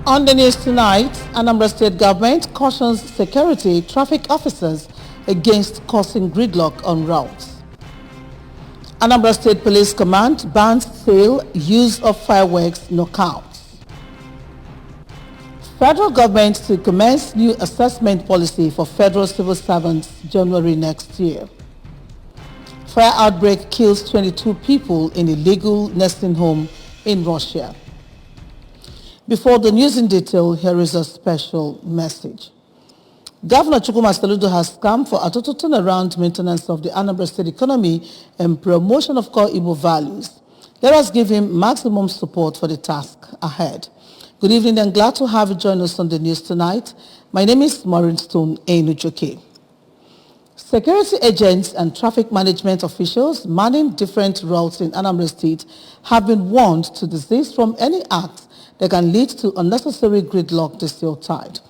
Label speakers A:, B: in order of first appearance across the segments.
A: On the news tonight, Anambra State government cautions security traffic officers against causing gridlock on routes. Anambra State Police Command bans sale, use of fireworks, knockouts. Federal government to commence new assessment policy for federal civil servants January next year. Fire outbreak kills 22 people in a legal nursing home in Russia. Before the news in detail, here is a special message. Governor Chukwuma Soludo has come for a total turnaround maintenance of the Anambra State economy and promotion of core Igbo values. Let us give him maximum support for the task ahead. Good evening and glad to have you join us on the news tonight. My name is Maureen Stone Enujoke. Security agents and traffic management officials manning different routes in Anambra State have been warned to desist from any act that can lead to unnecessary gridlock this tide.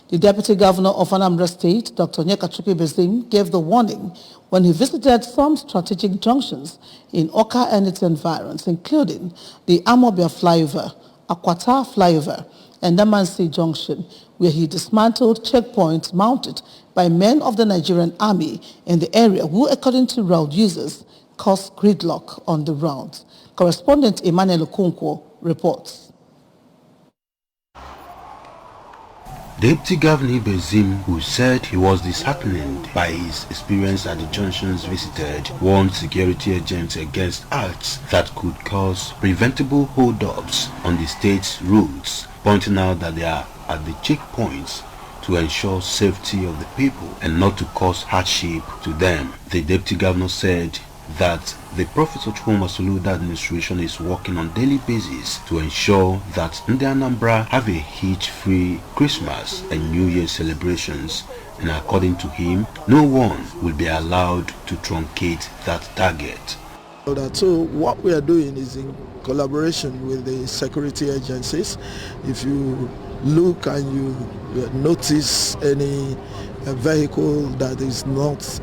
A: The Deputy Governor of Anambra State, Dr. Nyeka Bezim, gave the warning when he visited some strategic junctions in Oka and its environs, including the Amobia flyover, Akwata flyover, and Namansi Junction, where he dismantled checkpoints mounted by men of the Nigerian Army in the area who, according to road users, caused gridlock on the roads. Correspondent Emmanuel Okonkwo reports.
B: Deputy Governor Bezim, who said he was disheartened by his experience at the junctions visited, warned security agents against acts that could cause preventable hold-ups on the state's routes, pointing out that they are at the checkpoints to ensure safety of the people and not to cause hardship to them. The Deputy Governor said that the Professor Chukwuma Soludo administration is working on daily basis to ensure that Ndi Anambra have a hitch-free Christmas and New Year celebrations, and according to him, no one will be allowed to truncate that target.
C: So what we are doing is in collaboration with the security agencies. If you look and you notice any vehicle that is not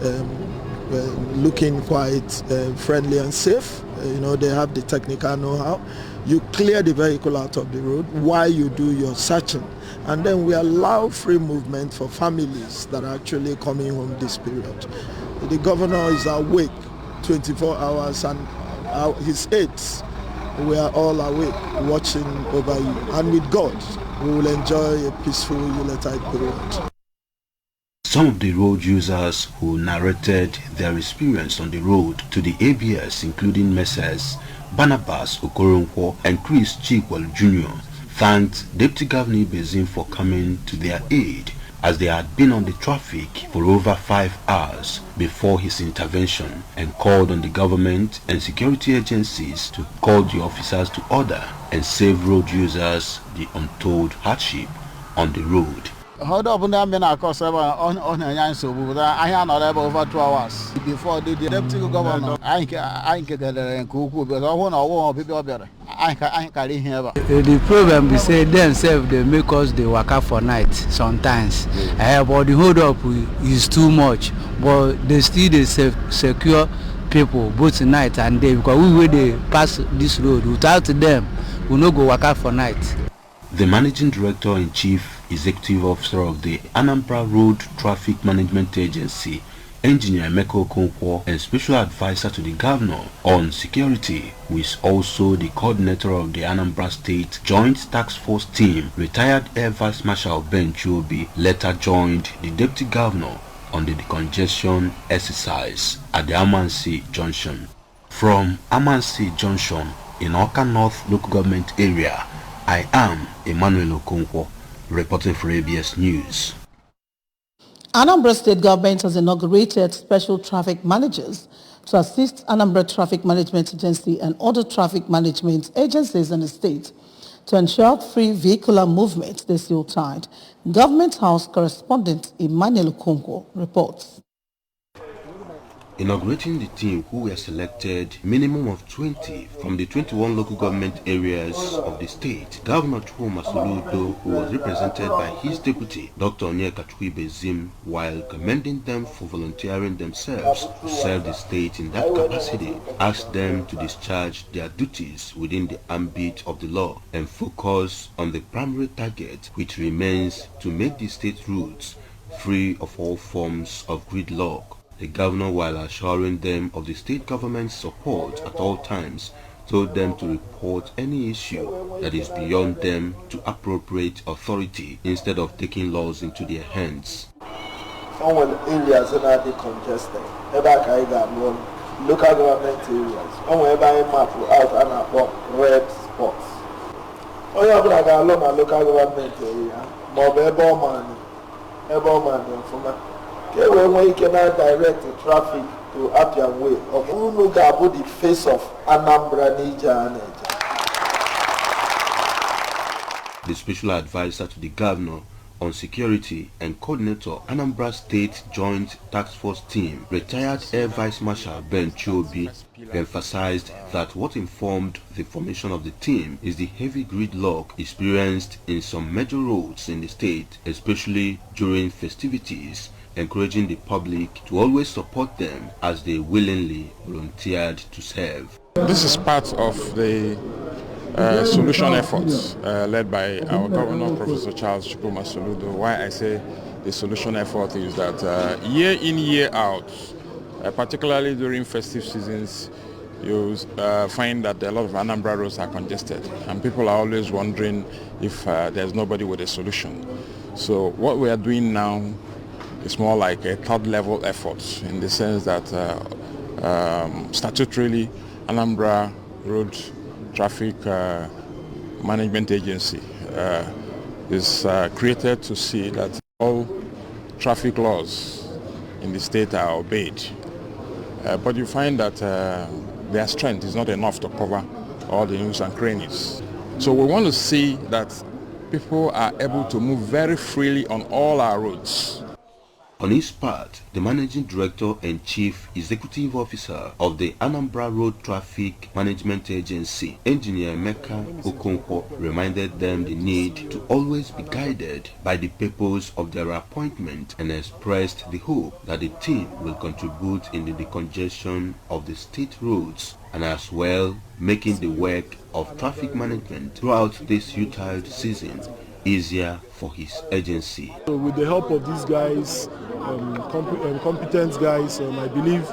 C: looking quite friendly and safe, they have the technical know-how, you clear the vehicle out of the road while you do your searching, and then we allow free movement for families that are actually coming home this period. The governor is awake 24 hours and his aides, we are all awake watching over you, and with God we will enjoy a peaceful Yuletide period.
B: Some of the road users who narrated their experience on the road to the ABS, including Messrs. Barnabas Okoronkwo and Chris Chikwal Jr., thanked Deputy Governor Bezim for coming to their aid, as they had been on the traffic for over 5 hours before his intervention, and called on the government and security agencies to call the officers to order and save road users the untold hardship on the road.
D: Hold up, on I had not over 2 hours before the deputy governor. I get there and cook, but I want people better. I can't hear.
E: The problem we say themselves, they make us they work out for night sometimes. But the hold up is too much. But they still secure people both night and day, because we will they pass this road. Without them, we no go work out for night.
B: The Managing Director and Chief Executive Officer of the Anambra Road Traffic Management Agency, Engineer Emeka Okonkwo, and Special Advisor to the Governor on Security, who is also the coordinator of the Anambra State Joint Task Force Team, retired Air Vice Marshal Ben Chuobi, later joined the Deputy Governor on the decongestion exercise at the Amansi Junction. From Amansi Junction in Oka North Local Government Area, I am Emmanuel Okonkwo, reporting for ABS News.
A: Anambra State government has inaugurated special traffic managers to assist Anambra Traffic Management Agency and other traffic management agencies in the state to ensure free vehicular movement this Yuletide. Government House correspondent Emmanuel Okonkwo reports.
B: Inaugurating the team, who were selected minimum of 20 from the 21 local government areas of the state, Governor Chukwuma Soludo, who was represented by his deputy, Dr. Onyeka Chukwuibezim, while commending them for volunteering themselves to serve the state in that capacity, asked them to discharge their duties within the ambit of the law and focus on the primary target, which remains to make the state roads free of all forms of gridlock. The governor, while assuring them of the state government's support at all times, told them to report any issue that is beyond them to appropriate authority instead of taking laws into their hands.
C: Some areas are congested. Local government areas. Map out and about red spots. Local government area. We cannot direct the traffic to Appian Way. Who about the face of Anambra, Niger.
B: The special advisor to the governor on security and coordinator Anambra State Joint Task Force Team, retired Air Vice Marshal Ben Chobi, emphasized that what informed the formation of the team is the heavy gridlock experienced in some major roads in the state, especially during festivities, encouraging the public to always support them as they willingly volunteered to serve.
F: This is part of the solution efforts led by our governor, Professor Charles Chukwuma Soludo. Why I say the solution effort is that year in, year out, particularly during festive seasons, you find that a lot of Anambra roads are congested and people are always wondering if there's nobody with a solution. So what we are doing now is more like a third level effort in the sense that statutorily Anambra Road Traffic Management Agency is created to see that all traffic laws in the state are obeyed. But you find that their strength is not enough to cover all the nooks and crannies. So we want to see that people are able to move very freely on all our roads.
B: On his part, the Managing Director and Chief Executive Officer of the Anambra Road Traffic Management Agency, Engineer Emeka Okonkwo, reminded them the need to always be guided by the purpose of their appointment and expressed the hope that the team will contribute in the decongestion of the state roads and as well making the work of traffic management throughout this utile season easier for his agency.
G: So with the help of these guys, competent guys, I believe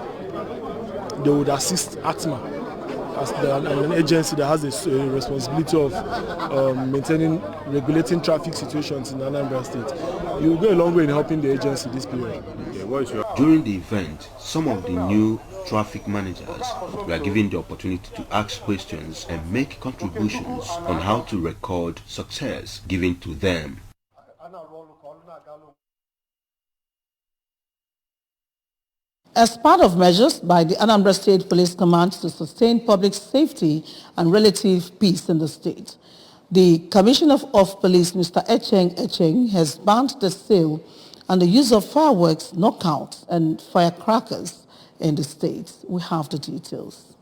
G: they would assist ATMA as an agency that has a responsibility of maintaining, regulating traffic situations in Anambra State. You will go a long way in helping the agency this period.
B: During the event, some of the new traffic managers were given the opportunity to ask questions and make contributions on how to record success given to them.
A: As part of measures by the Anambra State Police Command to sustain public safety and relative peace in the state, the Commissioner of Police, Mr. Echeng, has banned the sale and the use of fireworks, knockouts, and firecrackers in the state. We have the details.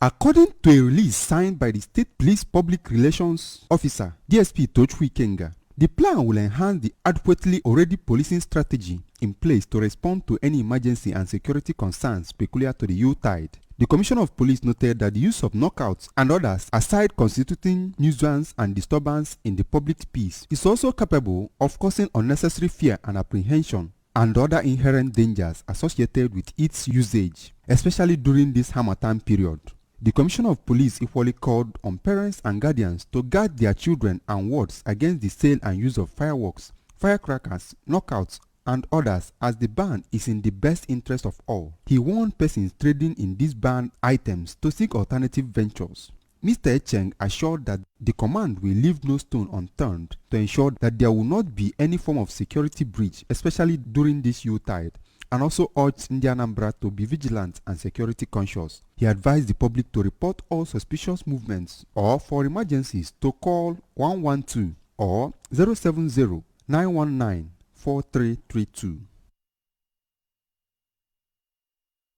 H: According to a release signed by the State Police Public Relations Officer, DSP Tochwi Kenga, the plan will enhance the adequately already policing strategy in place to respond to any emergency and security concerns peculiar to the Yuletide. The Commissioner of Police noted that the use of knockouts and others, aside constituting nuisance and disturbance in the public peace, is also capable of causing unnecessary fear and apprehension and other inherent dangers associated with its usage, especially during this Harmattan period. The Commissioner of Police equally called on parents and guardians to guard their children and wards against the sale and use of fireworks, firecrackers, knockouts, and others, as the ban is in the best interest of all. He warned persons trading in these banned items to seek alternative ventures. Mr. Echeng assured that the command will leave no stone unturned to ensure that there will not be any form of security breach, especially during this Yuletide, and also urged Anambra to be vigilant and security conscious. He advised the public to report all suspicious movements or for emergencies to call 112 or 070 919 4332.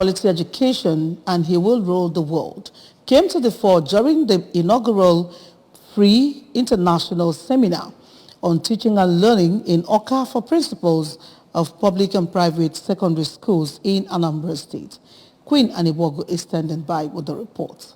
A: quality education and he will rule the world, came to the fore during the inaugural free international seminar on teaching and learning in Awka for principals of public and private secondary schools in Anambra State. Queen Anibogo is standing by with the report.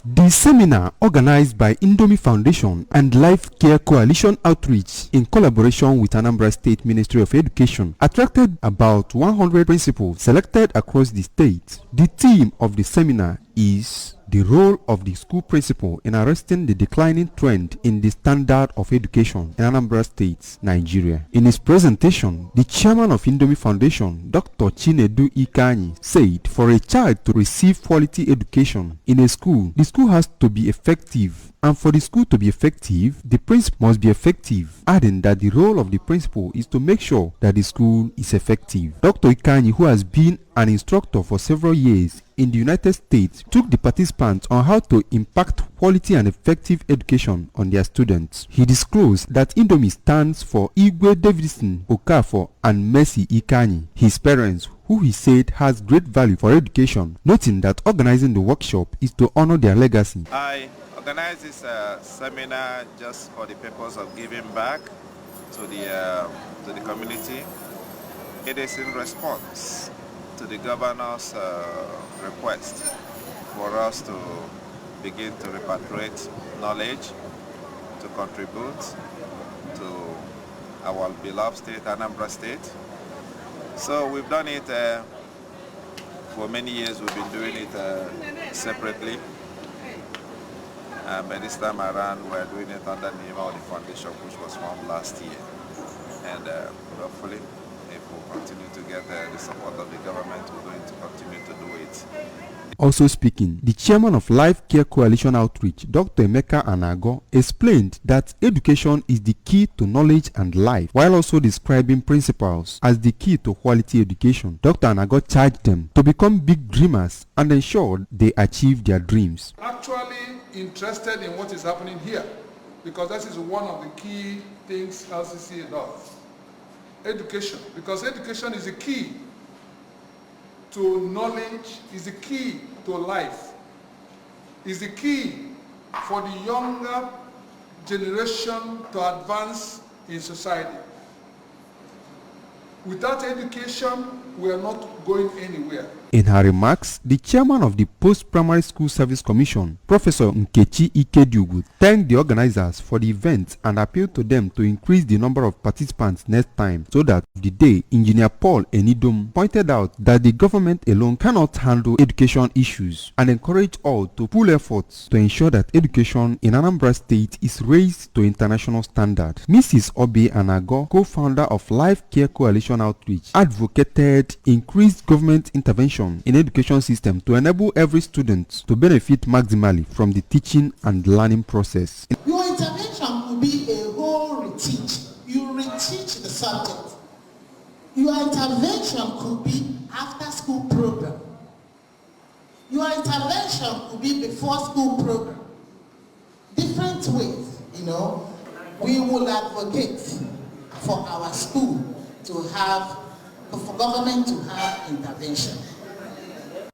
H: The seminar, organized by Indomie Foundation and Life Care Coalition Outreach in collaboration with Anambra State Ministry of Education, attracted about 100 principals selected across the state. The theme of the seminar is the role of the school principal in arresting the declining trend in the standard of education in Anambra State, Nigeria. In his presentation, the chairman of Indomie Foundation, Dr. Chinedu Ikanyi, said for a child to receive quality education in a school, the school has to be effective. And for the school to be effective, the principal must be effective, adding that the role of the principal is to make sure that the school is effective. Dr. Ikanyi, who has been an instructor for several years in the United States, took the participants on how to impact quality and effective education on their students. He disclosed that Indomie stands for Igwe Davidson Okafor and Mercy Ikanyi, his parents, who he said has great value for education, noting that organizing the workshop is to honor their legacy.
I: I organized this seminar just for the purpose of giving back to the community. It is in response to the governor's request for us to begin to repatriate knowledge, to contribute to our beloved state, Anambra State. So we've done it for many years. We've been doing it separately. But this time around, we're doing it under the name of the foundation, which was formed last year. And hopefully, if we continue to get the support of the government, we're going to continue to do it.
H: Also speaking, the chairman of Life Care Coalition Outreach, Dr. Emeka Anago, explained that education is the key to knowledge and life, while also describing principles as the key to quality education. Dr. Anago charged them to become big dreamers and ensure they achieve their dreams.
J: Actually interested in what is happening here, because that is one of the key things LCC does. Education, because education is the key to knowledge, is the key to life, is the key for the younger generation to advance in society. Without education, we are not going anywhere.
H: In her remarks, the chairman of the Post-Primary School Service Commission, Professor Nkechi Ikediugu, thanked the organizers for the event and appealed to them to increase the number of participants next time, so that the day Engineer Paul Enidum pointed out that the government alone cannot handle education issues and encouraged all to pool efforts to ensure that education in Anambra State is raised to international standard. Mrs. Obi Anago, co-founder of Life Care Coalition Outreach, advocated increased government intervention in education system to enable every student to benefit maximally from the teaching and learning process.
K: Your intervention could be a whole reteach. You reteach the subject. Your intervention could be after school program. Your intervention could be before school program. Different ways, We will advocate for our school to have, for government to have intervention.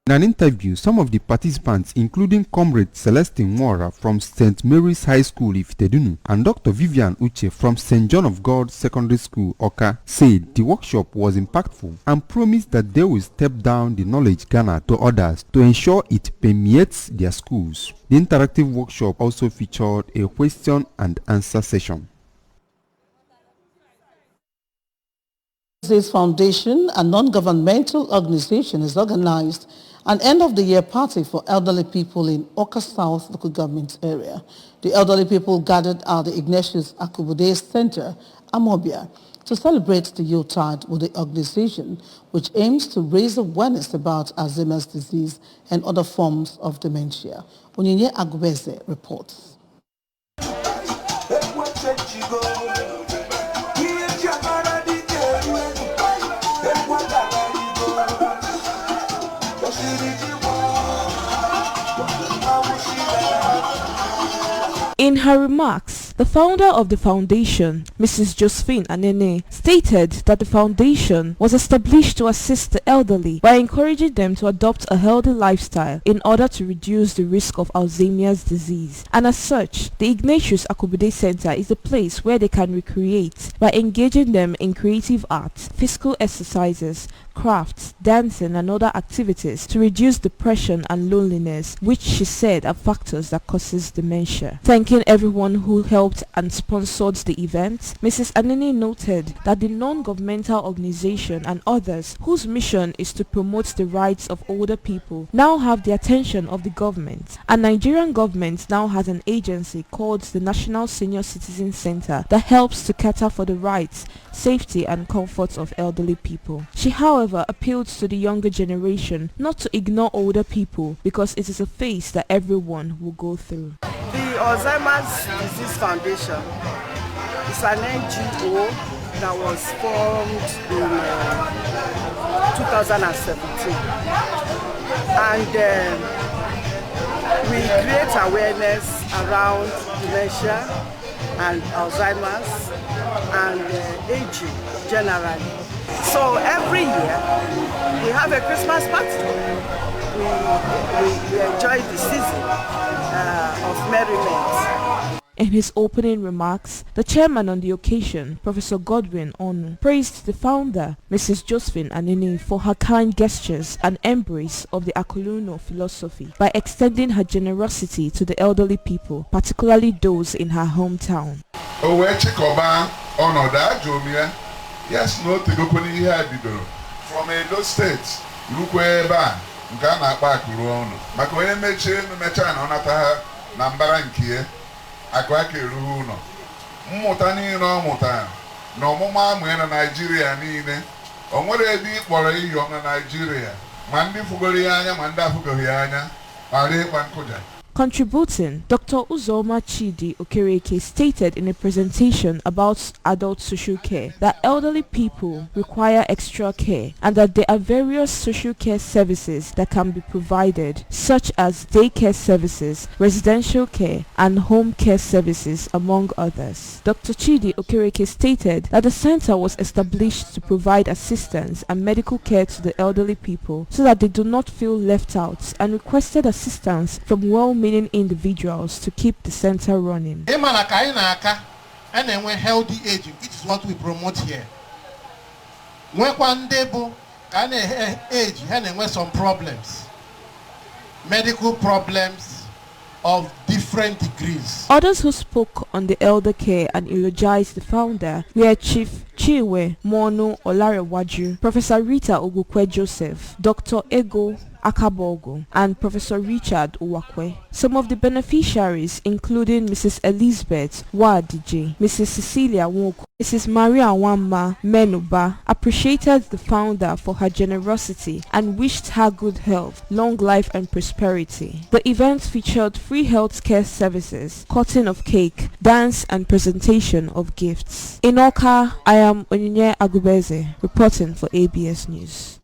H: In an interview, some of the participants, including Comrade Celestine Mora from St. Mary's High School, Ifitedunu, and Dr. Vivian Uche from St. John of God Secondary School, Oka, said the workshop was impactful and promised that they will step down the knowledge garnered to others to ensure it permeates their schools. The interactive workshop also featured a question and answer session.
A: This foundation, a non-governmental organization, has organized an end-of-the-year party for elderly people in Awka South local government area. The elderly people gathered at the Ignatius Akubude Center, Amobia, to celebrate the Yuletide with the organization, which aims to raise awareness about Alzheimer's disease and other forms of dementia. Onyinye Agubeze reports.
L: In her remarks, The founder of the foundation, Mrs. Josephine Anene, stated that the foundation was established to assist the elderly by encouraging them to adopt a healthy lifestyle in order to reduce the risk of Alzheimer's disease. And as such, the Ignatius Akubide Center is a place where they can recreate by engaging them in creative arts, physical exercises, crafts, dancing and other activities to reduce depression and loneliness, which she said are factors that causes dementia. Thanking everyone who helped and sponsored the event, Mrs. Anene noted that the non-governmental organization and others whose mission is to promote the rights of older people now have the attention of the government, and Nigerian government now has an agency called the National Senior Citizen Center that helps to cater for the rights, safety and comforts of elderly people. She, however, appealed to the younger generation not to ignore older people because it is a phase that everyone will go through.
M: The Alzheimer's Disease Foundation is an NGO that was formed in 2017, and we create awareness around dementia and Alzheimer's and aging generally. So every year we have a Christmas party. We enjoy the season of merriment.
L: In his opening remarks, the chairman on the occasion, Professor Godwin Onu, praised the founder, Mrs. Josephine Anene, for her kind gestures and embrace of the Akuluno philosophy by extending her generosity to the elderly people, particularly those in her hometown.
N: Yes, no, from Edo State, Lukweba, Ghana back Ruono. Makoye Mechan on Ataha, Nambara Nkie, Akwake Runo. Mutani no Mutan, no Mama Mena Nigeria Nine, or what a deep or a young Nigeria. Mandi Fugoriana, Manda Fugoriana, Are Pankuja.
L: Contributing, Dr. Uzoma Chidi Okereke stated in a presentation about adult social care that elderly people require extra care and that there are various social care services that can be provided, such as daycare services, residential care, and home care services, among others. Dr. Chidi Okereke stated that the center was established to provide assistance and medical care to the elderly people so that they do not feel left out, and requested assistance from well-meaning individuals to keep the center running.
O: And when healthy aging, which is what we promote here. When one day can age and some problems, medical problems of different degrees.
L: Others who spoke on the elder care and eulogized the founder were Chief Chiwe Mono Olarewaju, Professor Rita Ogukwe Joseph, Dr. Ego Akabogo, and Professor Richard Uwakwe. Some of the beneficiaries, including Mrs. Elizabeth Wadije, Mrs. Cecilia Nwoko, Mrs. Maria Wamma Menuba, appreciated the founder for her generosity and wished her good health, long life and prosperity. The event featured free health care services, cutting of cake, dance and presentation of gifts. In Oka, I am Onyinye Agubeze, reporting for ABS News.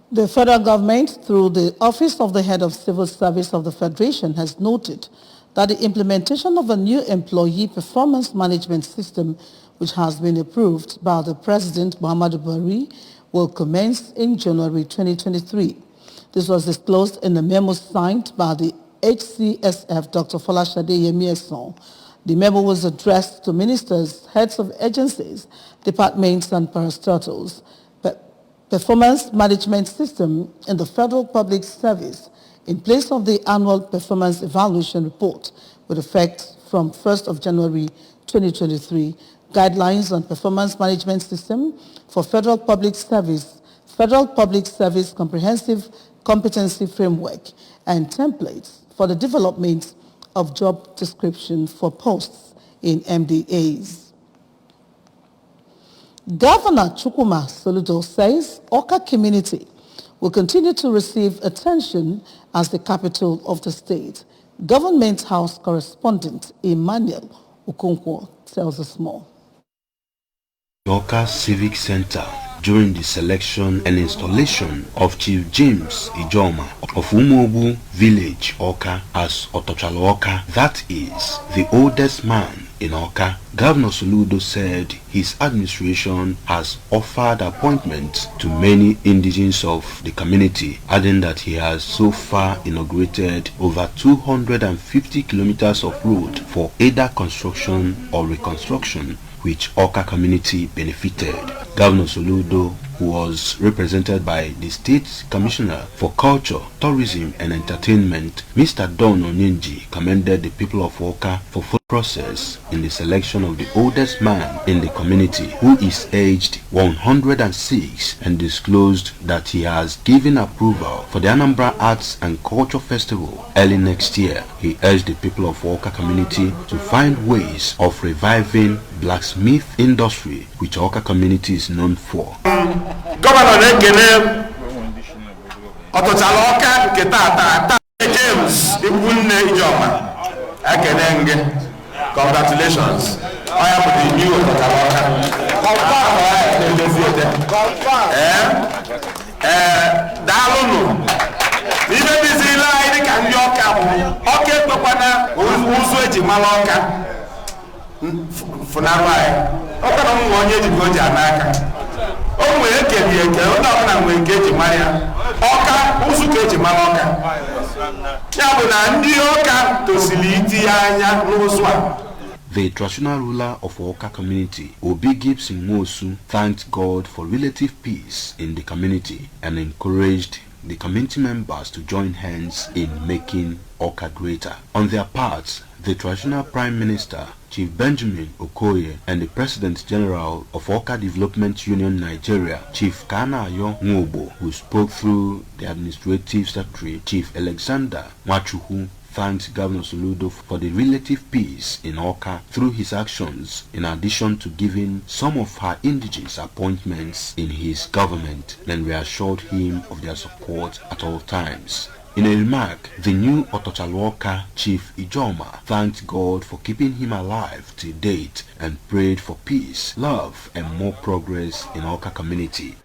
A: The federal government, through the Office of the Head of Civil Service of the Federation, has noted that the implementation of a new employee performance management system, which has been approved by the President Muhammadu Buhari, will commence in January 2023. This was disclosed in a memo signed by the HCSF Dr. Folashade Yemieson. The memo was addressed to ministers, heads of agencies, departments and parastatals. Performance management system in the Federal Public Service in place of the annual performance evaluation report with effect from 1st of January 2023. Guidelines on performance management system for Federal Public Service Comprehensive Competency Framework, and templates for the development of job description for posts in MDAs. Governor Chukwuma Soludo says Awka community will continue to receive attention as the capital of the state. Government House correspondent Emmanuel Okonkwo tells us more.
B: Awka Civic Center during the selection and installation of Chief James Ijoma of Umuobu village, Awka, as Otochala Awka, that is, the oldest man in Awka. Governor Soludo said his administration has offered appointments to many indigents of the community, adding that he has so far inaugurated over 250 kilometers of road for either construction or reconstruction, which Awka community benefited. Governor Soludo, who was represented by the State Commissioner for Culture, Tourism and Entertainment, Mr. Don Onyenji, commended the people of Awka for full process in the selection of the oldest man in the community, who is aged 106, and disclosed that he has given approval for the Anambra Arts and Culture Festival early next year. He urged the people of Awka community to find ways of reviving blacksmith industry, which Awka community is known for.
P: Governor Nekene Otochala Awka nke tata James Ibunne Ijoma Ekenenge, congratulations. I am the new Otochala Awka. Dalunu Ibe bizila idi kan yoka oke pepana uzu eji maloka funarwa okana mu onye ji goji anaka o nwere kebi eke o na na nwere keji maria oka uzu keji maloka ya bụ na ndị oka tosili iti anya n'uzu a.
B: The traditional ruler of Awka community, Obi Gibson Mosu, thanked God for relative peace in the community and encouraged the community members to join hands in making Awka greater. On their part, the traditional Prime Minister, Chief Benjamin Okoye, and the President General of Awka Development Union Nigeria, Chief Kanayo Nwobo, who spoke through the Administrative Secretary, Chief Alexander Machuhu, thanked Governor Soludo for the relative peace in Awka through his actions, in addition to giving some of her indigenous appointments in his government, and reassured him of their support at all times. In a remark, the new Otochala Awka Chief Ijoma thanked God for keeping him alive to date and prayed for peace, love, and more progress in Awka community.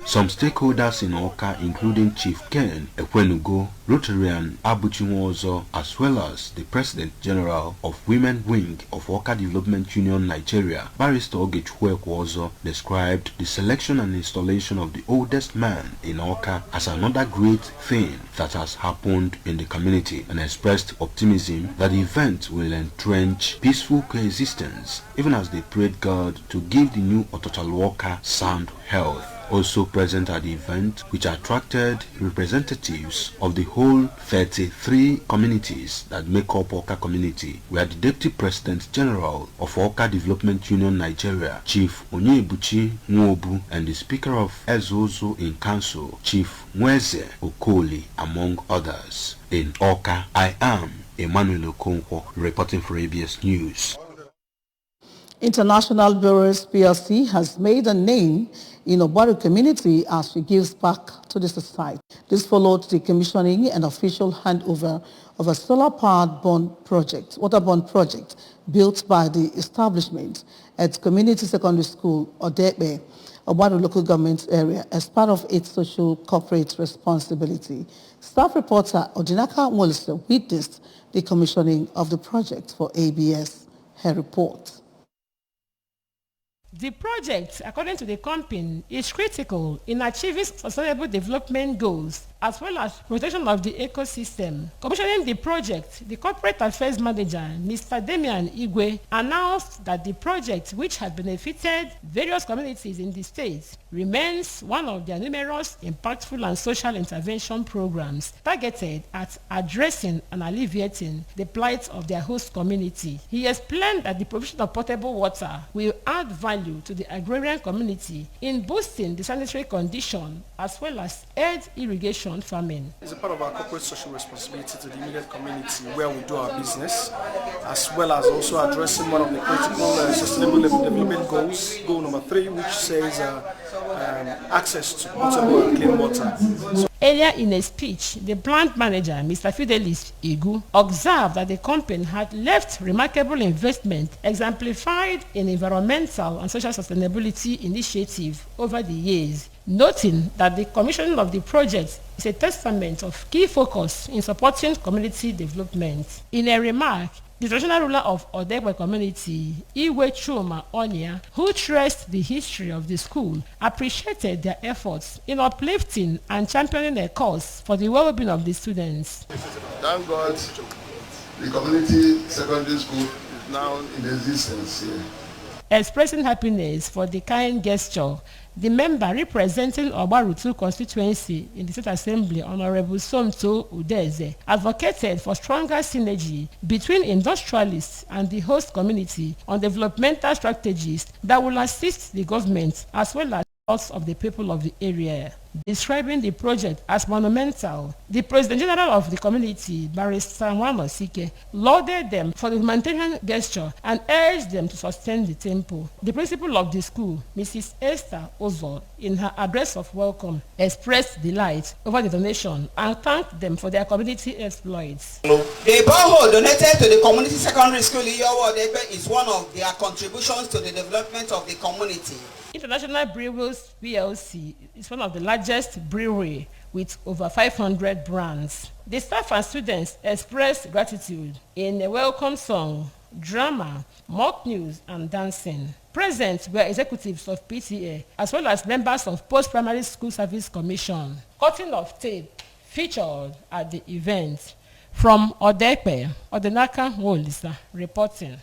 B: Some stakeholders in Awka, including Chief Ken Ekwenugo, Rotarian Abuchinwozo, as well as the President General of Women Wing of Awka Development Union Nigeria, Barrister Ogechukwu Ekwozo, described the selection and installation of the oldest man in Awka as another great thing that has happened in the community, and expressed optimism that the event will entrench peaceful coexistence, even as they prayed God to give the new Otochala Awka sound health. Also present at the event, which attracted representatives of the whole 33 communities that make up Awka community, were the Deputy President General of Awka Development Union Nigeria, Chief Onyebuchi Nwobu, and the Speaker of Ezozo in Council, Chief Mweze Okoli, among others. In Awka, I am Emmanuel Okonkwo, reporting for ABS News.
A: International Brewers PLC has made a name in Obaru community as she gives back to the society. This followed the commissioning and official handover of a solar-powered water bond project built by the establishment at Community Secondary School, Odepe, Obaru local government area, as part of its social corporate responsibility. Staff reporter Odinaka Wolster witnessed the commissioning of the project for ABS. Her report.
Q: The project, according to the company, is critical in achieving sustainable development goals as well as protection of the ecosystem. Commissioning the project, the corporate affairs manager, Mr. Damian Igwe, announced that the project, which has benefited various communities in the state, remains one of their numerous impactful and social intervention programs targeted at addressing and alleviating the plight of their host community. He explained that the provision of potable water will add value to the agrarian community in boosting the sanitary condition as well as aid irrigation farming.
R: It's a part of our corporate social responsibility to the immediate community where we do our business, as well as also addressing one of the critical sustainable development goals, goal number 3, which says access to potable and clean water.
Q: Earlier in a speech, the plant manager, Mr. Fidelis Igu, observed that the company had left remarkable investment exemplified in environmental and social sustainability initiative over the years, noting that the commissioning of the project is a testament of key focus in supporting community development. In a remark, the traditional ruler of Odegbe community, Iwe Chuma Onya, who traced the history of the school, appreciated their efforts in uplifting and championing a cause for the well-being of the students.
S: Thank God the community secondary school is now in existence here.
Q: Expressing happiness for the kind gesture, the member representing Obarutu constituency in the State Assembly, Honorable Somto Udeze, advocated for stronger synergy between industrialists and the host community on developmental strategies that will assist the government as well as those of the people of the area. Describing the project as monumental, the President General of the community, Barrister Nwano Sike, lauded them for the humanitarian gesture and urged them to sustain the tempo. The principal of the school, Mrs. Esther Ozo, in her address of welcome, expressed delight over the donation and thanked them for their community exploits.
T: The borehole donated to the community secondary school in Iyowo Odegbe is one of their contributions to the development of the community.
Q: International Breweries PLC is one of the largest brewery with over 500 brands. The staff and students expressed gratitude in a welcome song, drama, mock news, and dancing. Present were executives of PTA as well as members of Post-Primary School Service Commission. Cutting of tape featured at the event. From Odegbe, Odenaka Wolisa reporting.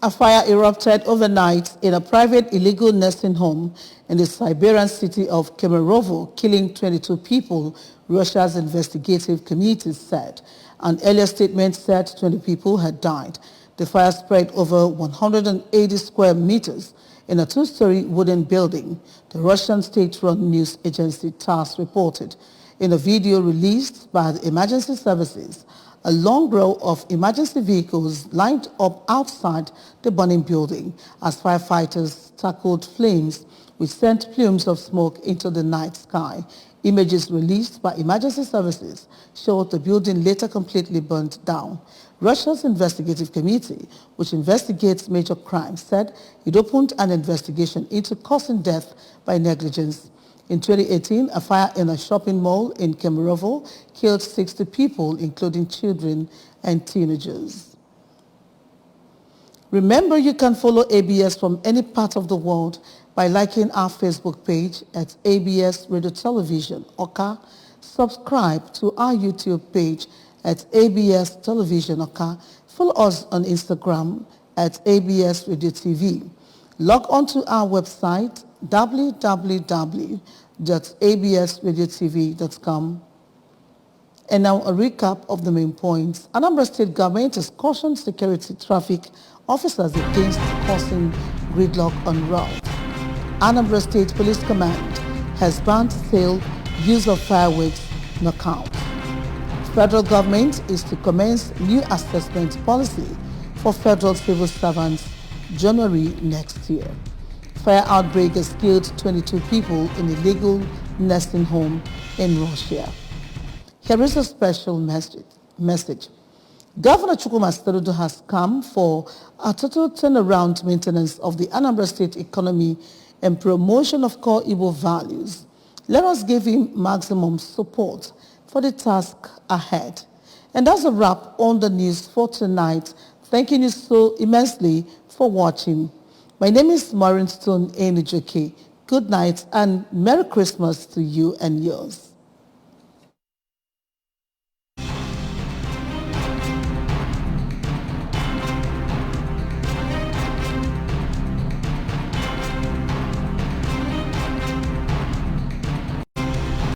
A: A fire erupted overnight in a private illegal nursing home in the Siberian city of Kemerovo, killing 22 people, Russia's investigative committee said. An earlier statement said 20 people had died. The fire spread over 180 square meters in a two-story wooden building, the Russian state-run news agency TASS reported. In a video released by the emergency services, a long row of emergency vehicles lined up outside the burning building as firefighters tackled flames which sent plumes of smoke into the night sky. Images released by emergency services showed the building later completely burnt down. Russia's investigative committee, which investigates major crimes, said it opened an investigation into causing death by negligence. In 2018, a fire in a shopping mall in Kemerovo killed 60 people, including children and teenagers. Remember, you can follow ABS from any part of the world by liking our Facebook page at ABS Radio Television, Oka. Subscribe to our YouTube page at ABS Television, Oka. Follow us on Instagram at ABS Radio TV. Log on to our website www.absradiotv.com. And now a recap of the main points. Anambra State government has cautioned security traffic officers against causing gridlock on routes. Anambra State Police Command has banned sale, use of fireworks, knockout. Federal government is to commence new assessment policy for federal civil servants January next year. Fire outbreak has killed 22 people in a legal nursing home in Russia. Here is a special message. Governor Chukwuma Soludo has come for a total turnaround maintenance of the Anambra State economy and promotion of core Igbo values. Let us give him maximum support for the task ahead. And that's a wrap on the news for tonight. Thanking you so immensely for watching. My name is Maureen Stone Enijoke. Good night and Merry Christmas to you and yours.